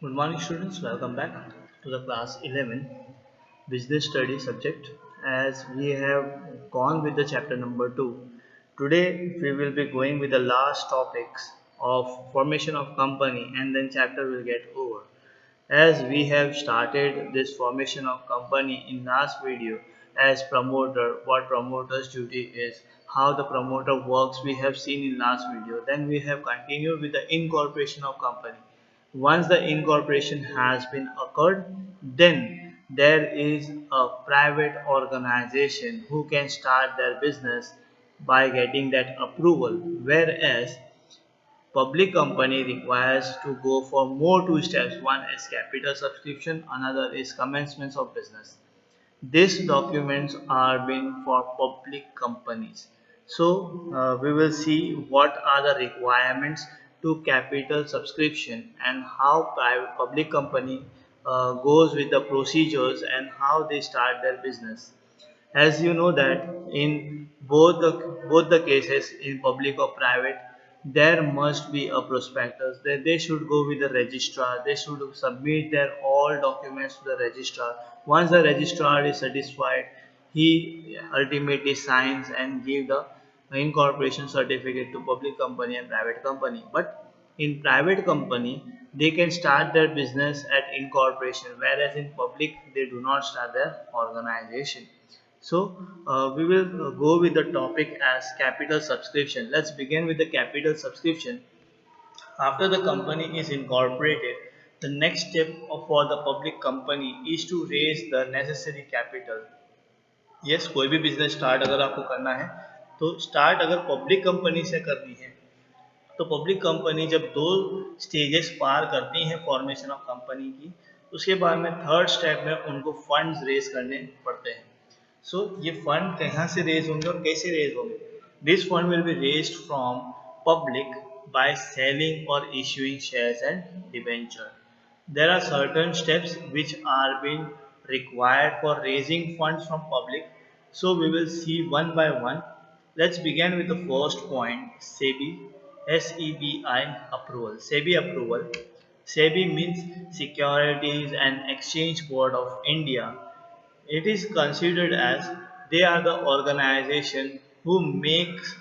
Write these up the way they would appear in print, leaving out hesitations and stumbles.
Good morning, students. Welcome back to the class 11 business study subject. As we have gone with the chapter number 2, today we will be going with the last topics of formation of company and then chapter will get over. As we have started this formation of company in last video as promoter, what promoter's duty is, how the promoter works we have seen in last video. Then we have continued with the incorporation of company. Once the incorporation has been occurred, then there is a private organization who can start their business by getting that approval, whereas public company requires to go for more two steps. One is capital subscription, another is commencement of business. These documents are being for public companies. So we will see what are the requirements to capital subscription and how private public company goes with the procedures and how they start their business. As you know that in both the cases in public or private, there must be a prospectus. They should go with the registrar. They should submit their all documents to the registrar. Once the registrar is satisfied, he ultimately signs and give the incorporation certificate to public company and private company. But in private company, they can start their business at incorporation, whereas in public they do not start their organization. So we will go with the topic as capital subscription. Let's begin with the capital subscription. After the company is incorporated, the next step for the public company is to raise the necessary capital. Yes, कोई भी business start अगर आपको करना है तो start अगर public company से करनी है तो पब्लिक कंपनी जब दो स्टेजेस पार करती हैं फॉर्मेशन ऑफ कंपनी की, उसके बाद में थर्ड स्टेप में उनको फंड्स रेज करने पड़ते हैं. सो ये फंड कहाँ से रेज होंगे और कैसे रेज होंगे? This fund will be raised from public by selling और issuing shares and debenture. There are certain steps which are being required for raising funds from public. So we will see one by one. Let's begin with the first point, SEBI, SEBI approval. SEBI approval. SEBI means Securities and Exchange Board of India. It is considered as they are the organization who makes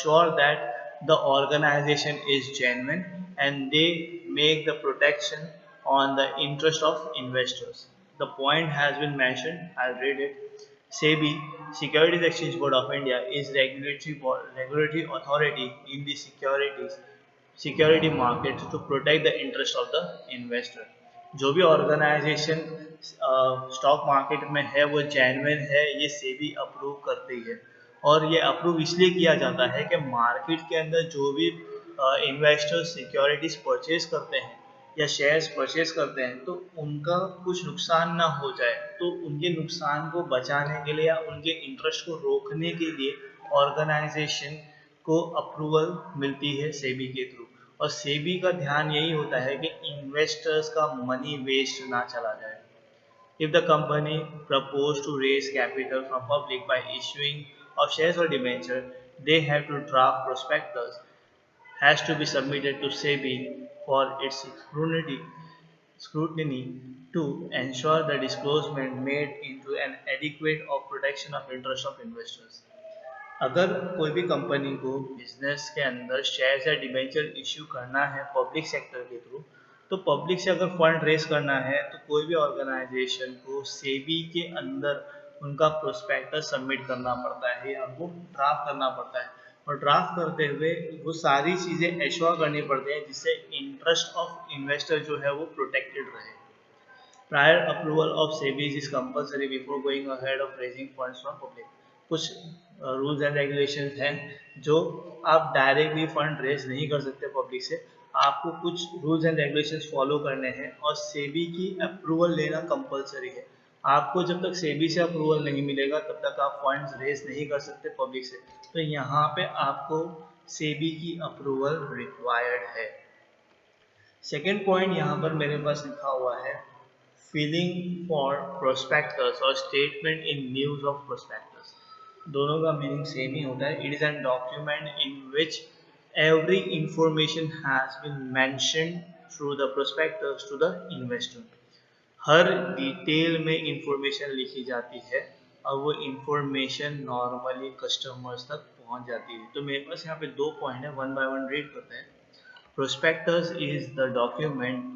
sure that the organization is genuine and they make the protection on the interest of investors. The point has been mentioned. I'll read it. SEBI, Securities Exchange Board of India, is regulatory authority in the security market to protect the interest of the investor. जो भी organisation stock market में है वो genuine है, ये SEBI approve करती है. और ये अप्रूव इसलिए किया जाता है कि मार्केट के अंदर जो भी इन्वेस्टर्स सिक्योरिटीज परचेज करते हैं या शेयर्स परचेज करते हैं तो उनका कुछ नुकसान ना हो जाए, तो उनके नुकसान को बचाने के लिए या उनके इंटरेस्ट को रोकने के लिए ऑर्गेनाइजेशन को अप्रूवल मिलती है सेबी के थ्रू. और सेबी का ध्यान यही होता है कि इन्वेस्टर्स का मनी वेस्ट ना चला जाए. If the company propose to raise capital from public by issuing of shares or debenture, they have to draft prospectus has to be submitted to SEBI for its scrutiny to ensure the disclosure made into an adequate of protection of interest of investors. अगर कोई भी company को business के अंदर share या debenture issue करना है public sector के थ्रू, तो पब्लिक से अगर फंड रेज करना है तो कोई भी ऑर्गेनाइजेशन को सेबी के अंदर उनका प्रोस्पेक्टस सबमिट करना पड़ता है या उनको ड्राफ्ट करना पड़ता है. और ड्राफ्ट करते हुए वो सारी चीज़ें एश्योर करनी पड़ती हैं जिससे इंटरेस्ट ऑफ इन्वेस्टर जो है वो प्रोटेक्टेड रहे. Prior approval of SEBI is compulsory before going ahead of raising funds from public. कुछ रूल्स एंड रेगुलेशंस हैं जो आप डायरेक्टली फंड रेज नहीं कर सकते पब्लिक से. आपको कुछ रूल्स एंड रेगुलेशंस फॉलो करने हैं और सेबी की अप्रूवल लेना कंपलसरी है. आपको जब तक सेबी से अप्रूवल नहीं मिलेगा तब तक आप फंड्स रेज नहीं कर सकते पब्लिक से. तो यहाँ पे आपको सेबी की अप्रूवल रिक्वायर्ड है. सेकेंड पॉइंट यहाँ पर मेरे पास लिखा हुआ है, फिलिंग फॉर प्रोस्पेक्टस और स्टेटमेंट इन न्यूज ऑफ प्रोस्पेक्टस. दोनों का मीनिंग सेम ही होता है. It is an document in which every information has been mentioned through the prospectus to the investor. हर डिटेल में इंफॉर्मेशन लिखी जाती है और वो इंफॉर्मेशन नॉर्मली कस्टमर्स तक पहुंच जाती है। तो मेरे पास यहाँ पे 2 पॉइंट है, वन बाय वन रीड करते हैं। Prospectus is the document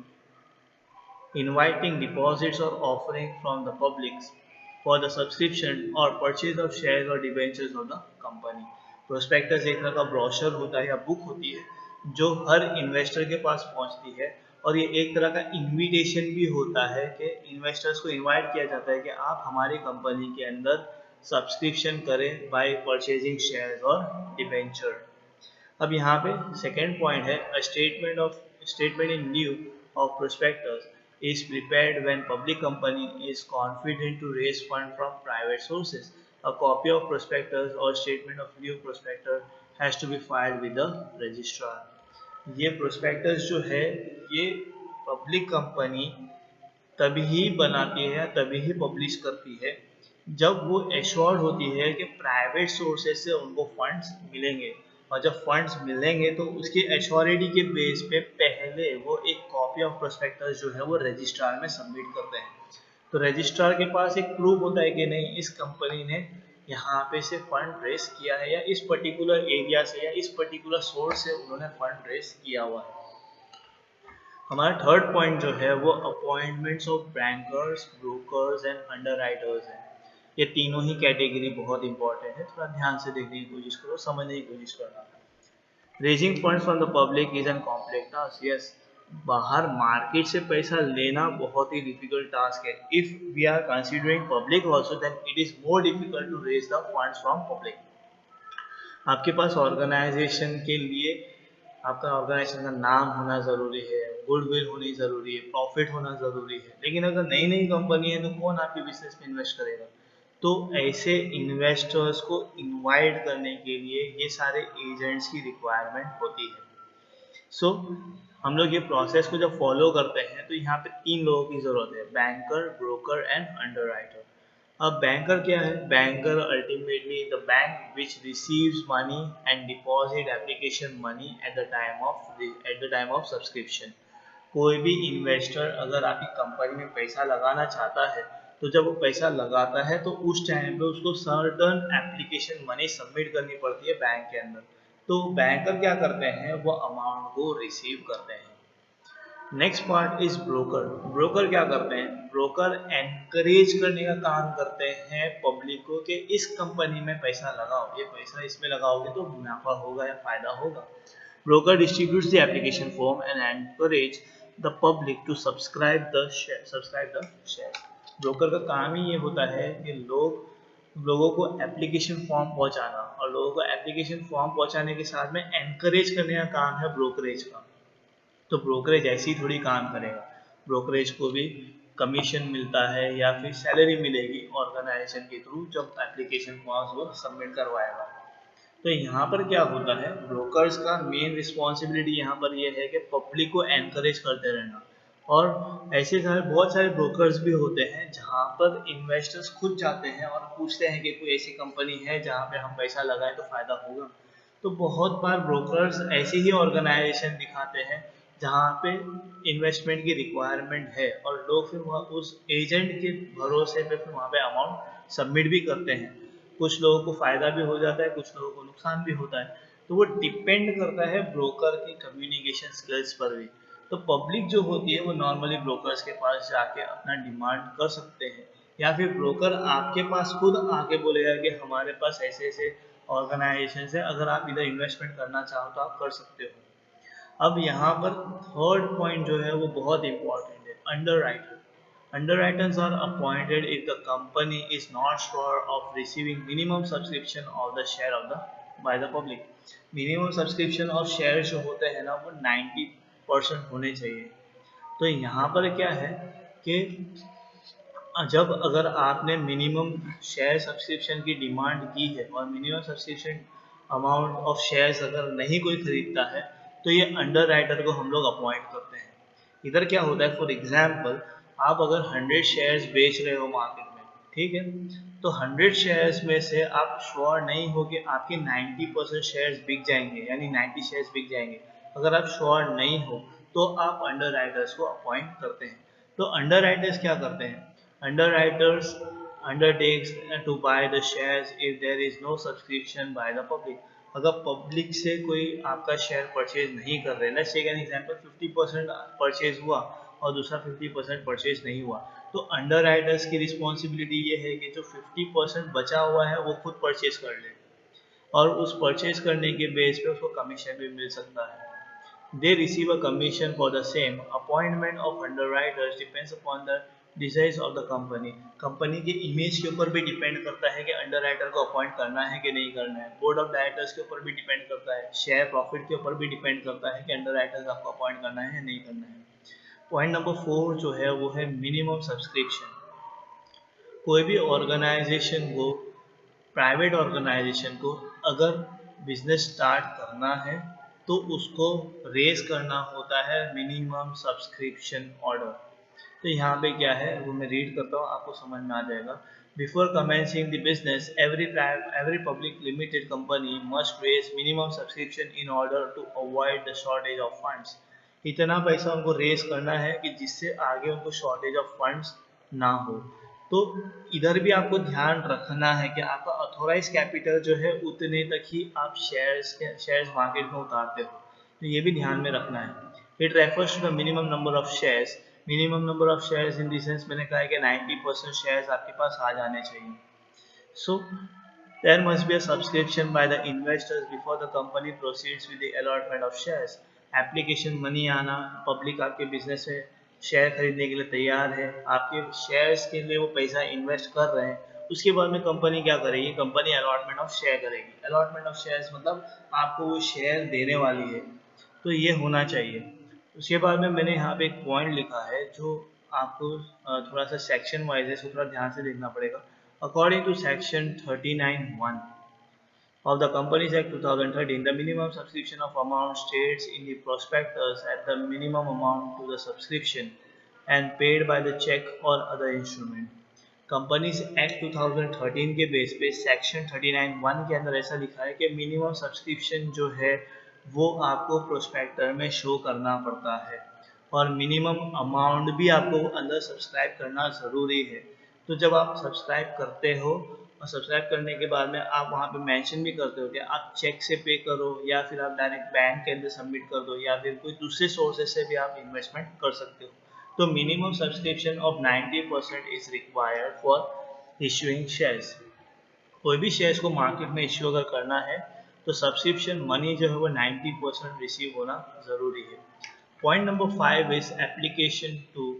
inviting deposits or offering from the public for the subscription or purchase of shares or debentures of the company. Prospectus एक तरह का ब्रोशर होता है या बुक होती है जो हर इन्वेस्टर के पास पहुंचती है, और ये एक तरह का इनविटेशन भी होता है कि इन्वेस्टर्स को इनवाइट किया जाता है कि आप हमारी कंपनी के अंदर सब्सक्रिप्शन करें बाय परचेजिंग शेयर्स और डिबेंचर। अब यहाँ पे सेकेंड पॉइंट है, a statement in new of prospectus is prepared when public company is confident to raise fund from private sources. A copy of prospectus or statement of new prospectus has to be filed with the registrar. ये prospectus जो है ये public company तभी बनाती है या तभी ही publish करती है जब वो एश्योर्ड होती है कि प्राइवेट सोर्सेज से उनको फंड्स मिलेंगे, और जब फंड्स मिलेंगे तो उसकी एश्योरिटी के बेस पे पहले वो एक कॉपी ऑफ प्रोस्पेक्टस जो है वो रजिस्ट्रार में सबमिट करते हैं। तो रजिस्ट्रार के पास एक प्रूफ होता है कि नहीं, इस कंपनी ने यहाँ पे से फंड रेस किया है या इस पर्टिकुलर एरिया से या इस पर्टिकुलर सोर्स से उन्होंने फंड रेस किया हुआ है। हमारा थर्ड पॉइंट जो है वो appointments of bankers, brokers and underwriters है। ये तीनों ही कैटेगरी बहुत इंपॉर्टेंट है, थोड़ा ध्यान से देखने की कोशिश करो, समझने की कोशिश करना। Raising funds from the public is an complex task. Yes, बाहर मार्केट से पैसा लेना बहुत ही डिफिकल्ट टास्क है। If we are considering public also then it is more difficult to raise the funds from public. आपके पास ऑर्गेनाइजेशन के लिए आपका ऑर्गेनाइजेशन का नाम होना ज़रूरी है, गुडविल होनी ज़रूरी है, प्रॉफिट होना ज़रूरी है, लेकिन अगर नई नई कंपनी है तो कौन आपके बिजनेस में इन्वेस्ट करेगा? तो ऐसे इन्वेस्टर्स को इनवाइट करने के लिए ये सारे एजेंट्स की रिक्वायरमेंट होती है। सो हम लोग ये प्रोसेस को जब फॉलो करते हैं तो यहाँ पे 3 लोगों की ज़रूरत है, बैंकर, ब्रोकर एंड अंडरराइटर। अब बैंकर क्या है? Banker ultimately the bank which receives money and deposit application money at the time of subscription. कोई भी इन्वेस्टर अगर आपकी कंपनी में पैसा लगाना चाहता है तो जब वो पैसा लगाता है तो उस टाइम पे उसको सर्टन एप्लीकेशन मनी सबमिट करनी पड़ती है बैंक के अंदर। तो बैंकर क्या करते हैं, वो अमाउंट को रिसीव करते हैं। Next part is broker. Broker क्या करते हैं? ब्रोकर एनकरेज करने का काम करते हैं पब्लिक को कि इस कंपनी में पैसा लगाओ, ये पैसा इसमें लगाओगे तो मुनाफा होगा या फायदा होगा। Broker distributes the application form and encourage the public to subscribe the share. Broker का काम ही ये होता है कि लोगों को एप्लीकेशन फॉर्म पहुंचाना, और लोगों को एप्लीकेशन फॉर्म पहुंचाने के साथ में एनकरेज करने का काम है ब्रोकरेज का। तो ब्रोकरेज ऐसे ही थोड़ी काम करेगा, ब्रोकरेज को भी कमीशन मिलता है या फिर सैलरी मिलेगी ऑर्गेनाइजेशन के थ्रू जब एप्लीकेशन फॉर्म्स वो सबमिट करवाएगा। तो यहाँ पर क्या होता है, ब्रोकर्स का मेन रिस्पॉन्सिबिलिटी यहाँ पर ये है कि पब्लिक को एनकरेज करते रहना। और ऐसे बहुत सारे ब्रोकर्स भी होते हैं जहाँ पर इन्वेस्टर्स खुद जाते हैं और पूछते हैं कि कोई ऐसी कंपनी है जहाँ पे हम पैसा लगाएं तो फायदा होगा। तो बहुत बार ब्रोकर्स ऐसी ही ऑर्गेनाइजेशन दिखाते हैं जहाँ पे इन्वेस्टमेंट की रिक्वायरमेंट है, और लोग फिर वहाँ उस एजेंट के भरोसे पे फिर वहाँ पे अमाउंट सबमिट भी करते हैं। कुछ लोगों को फायदा भी हो जाता है, कुछ लोगों को नुकसान भी होता है। तो वो डिपेंड करता है ब्रोकर की कम्युनिकेशन स्किल्स पर भी। तो पब्लिक जो होती है वो नॉर्मली ब्रोकर्स के पास जाके अपना डिमांड कर सकते हैं, या फिर ब्रोकर आपके पास खुद आके बोलेगा कि हमारे पास ऐसे ऐसे ऑर्गेनाइजेशन है, अगर आप इधर इन्वेस्टमेंट करना चाहो तो आप कर सकते हो। अब यहाँ पर थर्ड पॉइंट जो है वो बहुत इंपॉर्टेंट है, underwriter. Underwriters are appointed if the company is not sure of receiving minimum subscription of the share of the by the public. Minimum subscription और शेयर जो होते हैं ना वो 90% होने चाहिए। तो यहाँ पर क्या है कि जब अगर आपने मिनिमम शेयर सब्सक्रिप्शन की डिमांड की है और minimum subscription amount of shares अगर नहीं कोई खरीदता है तो ये अंडरराइटर को हम लोग अपॉइंट करते हैं। इधर क्या होता है, फॉर एग्जांपल आप अगर 100 शेयर्स बेच रहे हो मार्केट में, ठीक है, तो 100 शेयर्स में से आप श्योर नहीं हो कि आपके 90% शेयर्स बिक जाएंगे, यानी 90 शेयर्स बिक जाएंगे। अगर आप श्योर नहीं हो तो आप अंडर राइटर्स को अपॉइंट करते हैं। तो अंडर राइटर्स क्या करते हैं? Under writers undertakes to buy the shares if there is no subscription by the public. अगर पब्लिक से कोई आपका शेयर परचेज नहीं कर रहे, let's take an example 50% purchase हुआ और दूसरा 50% परचेज नहीं हुआ, तो अंडर राइटर्स की रिस्पॉन्सिबिलिटी ये है कि जो 50% बचा हुआ है वो खुद परचेज कर ले और उस परचेज करने के बेस पे उसको कमीशन भी मिल सकता है। They receive a commission for the same. Appointment of underwriters depends upon the desires of the company. Company के इमेज के ऊपर भी डिपेंड करता है कि अंडरराइटर को अपॉइंट करना है कि नहीं करना है। बोर्ड ऑफ डायरेक्टर्स के ऊपर भी डिपेंड करता है, शेयर प्रॉफिट के ऊपर भी डिपेंड करता है कि अंडरराइटर्स आपको अपॉइंट करना है या नहीं करना है। पॉइंट नंबर 4 जो है वो है मिनिमम सब्सक्रिप्शन। कोई भी ऑर्गेनाइजेशन को, प्राइवेट ऑर्गेनाइजेशन को अगर बिजनेस स्टार्ट करना है तो उसको रेज करना होता है मिनिमम सब्सक्रिप्शन ऑर्डर। तो यहाँ पे क्या है वो मैं रीड करता हूँ, आपको समझ में आ जाएगा। Before commencing the business every public limited company must raise minimum subscription in order to avoid the shortage of funds. इतना पैसा उनको रेज करना है कि जिससे आगे उनको शॉर्टेज ऑफ फंड्स ना हो। तो इधर भी आपको ध्यान रखना है कि आपका ऑथोराइज कैपिटल जो है उतने तक ही आप शेयर्स मार्केट में उतारते हो, तो ये भी ध्यान में रखना है। It refers to the minimum number of shares. Minimum number of shares in the sense मैंने कहा है कि 90% शेयर्स आपके पास आ जाने चाहिए। सो there must be a subscription by the investors before the company proceeds with the allotment of shares. Application money आना, public आपके business में शेयर खरीदने के लिए तैयार है, आपके शेयर्स के लिए वो पैसा इन्वेस्ट कर रहे हैं, उसके बाद में कंपनी क्या करेगी? कंपनी अलॉटमेंट ऑफ शेयर करेगी। अलॉटमेंट ऑफ शेयर्स मतलब आपको वो शेयर देने वाली है, तो ये होना चाहिए। उसके बाद में मैंने यहाँ पे एक पॉइंट लिखा है जो आपको थोड़ा सा सेक्शन वाइज है, इसको थोड़ा ध्यान से देखना पड़ेगा। According to Section 39(1) of the Companies Act 2013, the minimum subscription of amount states in the prospectus at the minimum amount to the subscription and paid by the check or other instrument. Companies act 2013 के base पे section 39(1) के अंदर ऐसा लिखा है कि minimum subscription जो है वो आपको प्रोस्पेक्टर में शो करना पड़ता है और मिनिमम अमाउंट भी आपको अंदर सब्सक्राइब करना ज़रूरी है। तो जब आप सब्सक्राइब करते हो और सब्सक्राइब करने के बाद में आप वहाँ पे मेंशन भी करते हो कि आप चेक से पे करो या फिर आप डायरेक्ट बैंक के अंदर सबमिट कर दो या फिर कोई दूसरे सोर्सेज से भी आप इन्वेस्टमेंट कर सकते हो। तो minimum subscription of 90% is required for issuing shares. कोई भी शेयर्स को मार्केट में इश्यू अगर करना है तो सब्सक्रिप्शन मनी जो है वो 90% रिसीव होना ज़रूरी है। Point number 5 is application to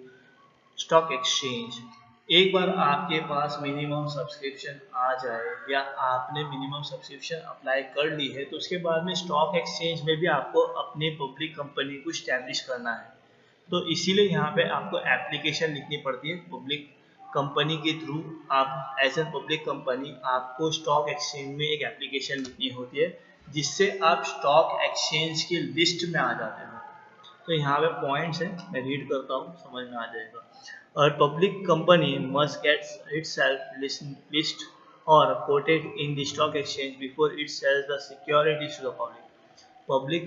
stock exchange. एक बार आपके पास मिनिमम सब्सक्रिप्शन आ जाए या आपने मिनिमम सब्सक्रिप्शन अप्लाई कर ली है तो उसके बाद में स्टॉक एक्सचेंज में भी आपको अपनी पब्लिक कंपनी को स्टैब्लिश करना है। तो इसीलिए यहाँ पे आपको एप्लीकेशन लिखनी पड़ती है पब्लिक कंपनी के थ्रू। आप एज ए पब्लिक कंपनी आपको स्टॉक एक्सचेंज में एक एप्लीकेशन लिखनी होती है जिससे आप स्टॉक एक्सचेंज की लिस्ट में आ जाते हो। तो यहाँ पे पॉइंट्स हैं, मैं रीड करता हूँ, समझ में आ जाएगा। और public company must get itself list और quoted in the stock exchange before it sells the securities to the public. Public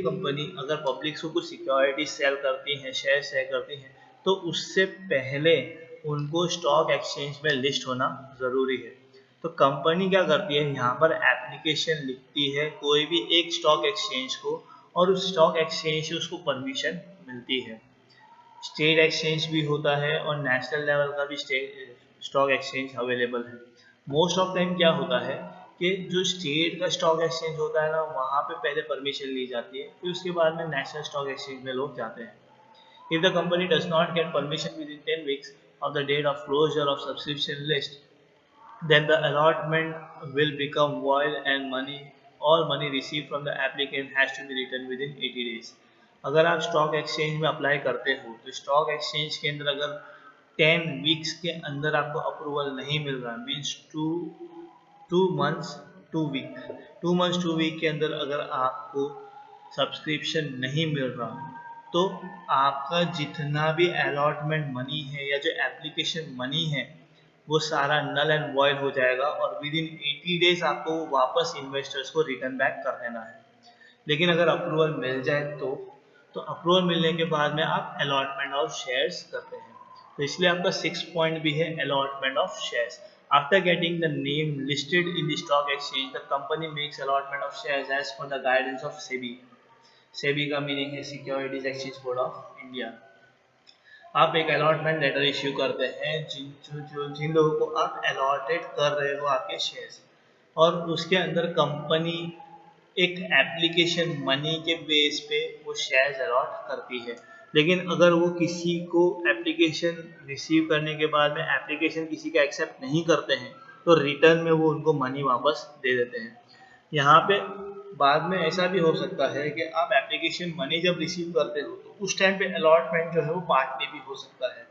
company अगर पब्लिक को कुछ सिक्योरिटी सेल करती हैं, शेयर सेल करती हैं, तो उससे पहले उनको स्टॉक एक्सचेंज में लिस्ट होना ज़रूरी है। तो कंपनी क्या करती है, यहाँ पर एप्लीकेशन लिखती है कोई भी एक स्टॉक एक्सचेंज को और उस स्टॉक एक्सचेंज से उसको परमिशन मिलती है। स्टेट एक्सचेंज भी होता है और नेशनल लेवल का भी स्टॉक एक्सचेंज अवेलेबल है। मोस्ट ऑफ टाइम क्या होता है कि जो स्टेट का स्टॉक एक्सचेंज होता है ना, वहाँ पे पहले परमिशन ली जाती है, फिर उसके बाद में नेशनल स्टॉक एक्सचेंज में लोग जाते हैं। If the company does not get permission within 10 weeks of the date of closure of subscription list, then the allotment will become void and all money received from the applicant has to be returned within 80 days. अगर आप stock exchange में apply करते हो तो stock exchange के अंदर अगर 10 weeks के अंदर आपको अप्रूवल नहीं मिल रहा, मीन्स टू मंथ्स 2 वीक के अंदर अगर आपको सब्सक्रिप्शन नहीं मिल रहा तो आपका जितना भी अलॉटमेंट मनी है या जो एप्लीकेशन मनी है वो सारा नल एंड वॉइड हो जाएगा और विद इन 80 डेज आपको वापस इन्वेस्टर्स को रिटर्न बैक कर देना है। लेकिन अगर अप्रूवल मिल जाए तो तो अप्रूवल मिलने के बाद में आप अलॉटमेंट ऑफ शेयर्स करते हैं। तो इसलिए आपका 6 पॉइंट भी है allotment of shares. After getting the name listed in the stock exchange the company makes allotment of shares as per the guidance of SEBI. SEBI का मीनिंग है securities exchange board of India. आप एक अलॉटमेंट लेटर इश्यू करते हैं जिन लोगों को आप allotted कर रहे हो आपके शेयर्स, और उसके अंदर कंपनी एक एप्लीकेशन मनी के बेस पे वो शेयर्स अलॉट करती है। लेकिन अगर वो किसी को एप्लीकेशन रिसीव करने के बाद में एप्लीकेशन किसी का एक्सेप्ट नहीं करते हैं तो रिटर्न में वो उनको मनी वापस दे देते हैं। यहाँ पे बाद में ऐसा भी हो सकता है कि आप एप्लीकेशन मनी जब रिसीव करते हो तो उस टाइम पे अलॉटमेंट जो है वो पार्टली भी हो सकता है।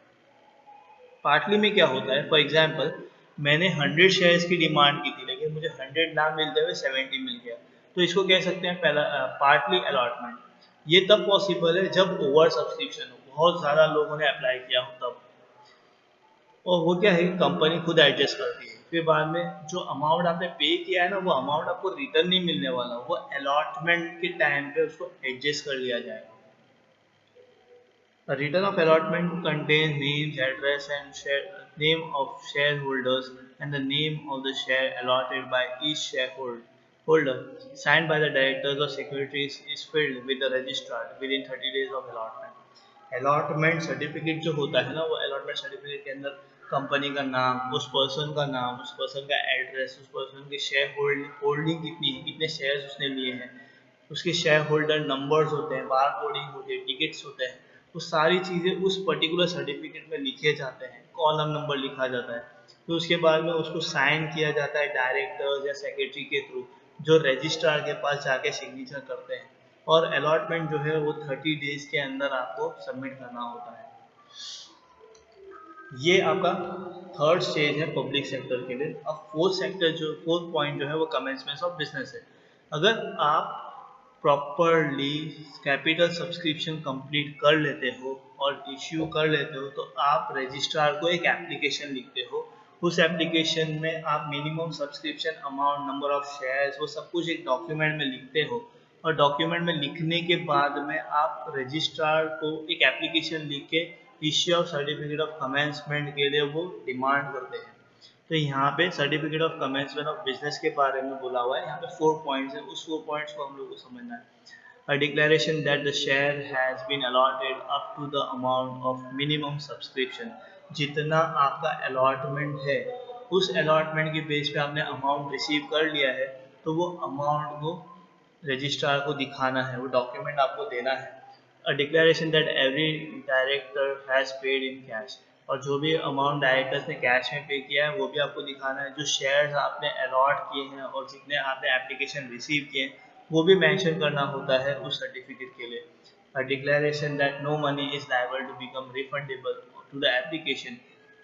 पार्टली में क्या होता है, फॉर एग्जांपल मैंने 100 शेयर्स की डिमांड की थी लेकिन मुझे 100 ना मिलते हुए 70 मिल गया, तो इसको कह सकते हैं पहला पार्टली अलॉटमेंट। ये तब पॉसिबल है जब ओवर सब्सक्रिप्शन हो, बहुत ज़्यादा लोगों ने अप्लाई किया हो तब। और वो क्या है, कंपनी खुद एडजस्ट करती है। फिर बाद में जो अमाउंट आपने पे किया है ना, वो अमाउंट आपको रिटर्न नहीं मिलने वाला, वो अलॉटमेंट के टाइम पे उसको एडजस्ट कर लिया जाएगा। A return of allotment contains names, address, and name of shareholders and the name of the share allotted by each shareholder, signed by the directors or secretaries, is filled with the registrar within 30 days of allotment. Allotment certificate जो होता है ना, वो allotment certificate के अंदर company का नाम, उस पर्सन का नाम, उस पर्सन का एड्रेस, उस पर्सन की शेयर होल्डिंग कितनी है, कितने शेयर्स उसने लिए हैं, उसके शेयर होल्डर नंबर्स होते हैं, बार कोडिंग होती है, टिकट्स होते हैं, वो सारी चीज़ें उस पर्टिकुलर सर्टिफिकेट में लिखे जाते हैं, कॉलम नंबर लिखा जाता है। तो उसके बाद में उसको साइन किया जाता है डायरेक्टर्स या सेक्रेटरी के थ्रू, जो रजिस्ट्रार के पास जाके सिग्नेचर करते हैं, और अलॉटमेंट जो है वो 30 डेज के अंदर आपको सबमिट करना होता है। ये आपका थर्ड स्टेज है पब्लिक सेक्टर के लिए। अब फोर्थ पॉइंट जो है वो कमेंसमेंट ऑफ बिजनेस है। अगर आप प्रॉपरली कैपिटल सब्सक्रिप्शन कंप्लीट कर लेते हो और इश्यू कर लेते हो तो आप रजिस्ट्रार को एक एप्लीकेशन लिखते हो। उस एप्लीकेशन में आप minimum subscription amount, number of shares, वो सब कुछ एक डॉक्यूमेंट में लिखते हो, और डॉक्यूमेंट में लिखने के बाद में आप रजिस्ट्रार को एक एप्लीकेशन लिख के issue of certificate of commencement के लिए वो डिमांड करते हैं। तो यहाँ पे certificate of commencement of business के बारे में बोला हुआ है। यहाँ पे 4 पॉइंट्स है, उस 4 पॉइंट्स को हम लोग को समझना है। A declaration that the share has been allotted up to the amount of minimum subscription। जितना आपका अलॉटमेंट है उस अलॉटमेंट के बेस पे आपने अमाउंट रिसीव कर लिया है, तो वो अमाउंट को रजिस्ट्रार को दिखाना है, वो डॉक्यूमेंट आपको देना है। A declaration that every director has paid in cash। और जो भी अमाउंट डायरेक्टर्स ने कैश में पे किया है वो भी आपको दिखाना है। जो शेयर्स आपने अलॉट किए हैं और जितने आपने एप्लीकेशन रिसीव किए हैं वो भी मेंशन करना होता है उस सर्टिफिकेट के लिए। A declaration that no money is liable to become refundable to the application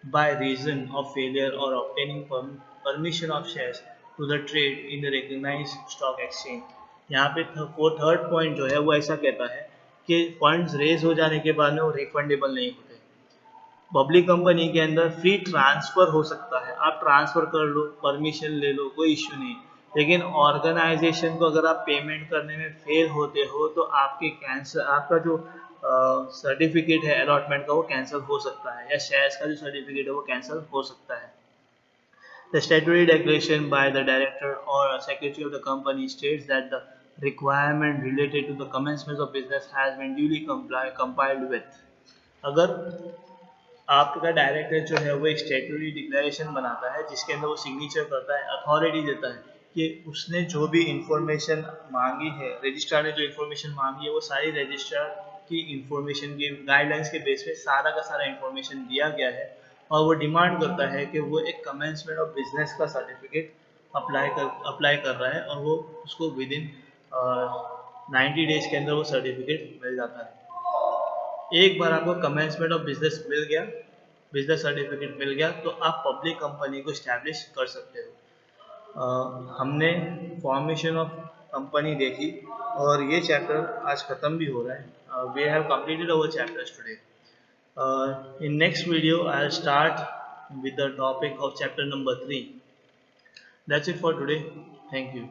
by reason of failure or obtaining permission of shares to the trade in the recognized stock exchange। यहाँ पे वो third point जो है वो ऐसा कहता है कि फंड्स रेज हो जाने के बाद में वो रिफंडेबल नहीं होते। पब्लिक कंपनी के अंदर फ्री ट्रांसफ़र हो सकता है, आप ट्रांसफ़र कर लो, परमिशन ले लो, कोई इश्यू नहीं। लेकिन ऑर्गेनाइजेशन को अगर आप पेमेंट करने में फेल होते हो तो आपका जो सर्टिफिकेट है अलॉटमेंट का वो कैंसिल हो सकता है, या शेयर्स का जो सर्टिफिकेट है वो कैंसिल हो सकता है। The statutory declaration by the director or a secretary of the company states that the requirement related to the commencement of business has been duly compiled with। अगर आपका डायरेक्टर जो है वो एक स्टेटरी डिक्लेरेशन बनाता है जिसके अंदर वो सिग्नेचर करता है, अथॉरिटी देता है कि उसने जो भी इंफॉर्मेशन मांगी है, रजिस्ट्रार ने जो इंफॉर्मेशन मांगी है वो सारी रजिस्ट्रार की इंफॉर्मेशन की गाइडलाइंस के बेस पे सारा का सारा इंफॉर्मेशन दिया गया है, और वो डिमांड करता है कि वो एक कमेंसमेंट ऑफ बिजनेस का सर्टिफिकेट अप्लाई कर रहा है, और वो उसको विद इन 90 डेज के अंदर वो सर्टिफिकेट मिल जाता है। एक बार आपको कमेंसमेंट ऑफ बिजनेस मिल गया, बिजनेस सर्टिफिकेट मिल गया, तो आप पब्लिक कंपनी को इस्टेब्लिश कर सकते हो। हमने फॉर्मेशन ऑफ कंपनी देखी और ये चैप्टर आज ख़त्म भी हो रहा है। We have completed our chapters today. In next video I'll start with the topic of chapter number 3. That's it for today. Thank you.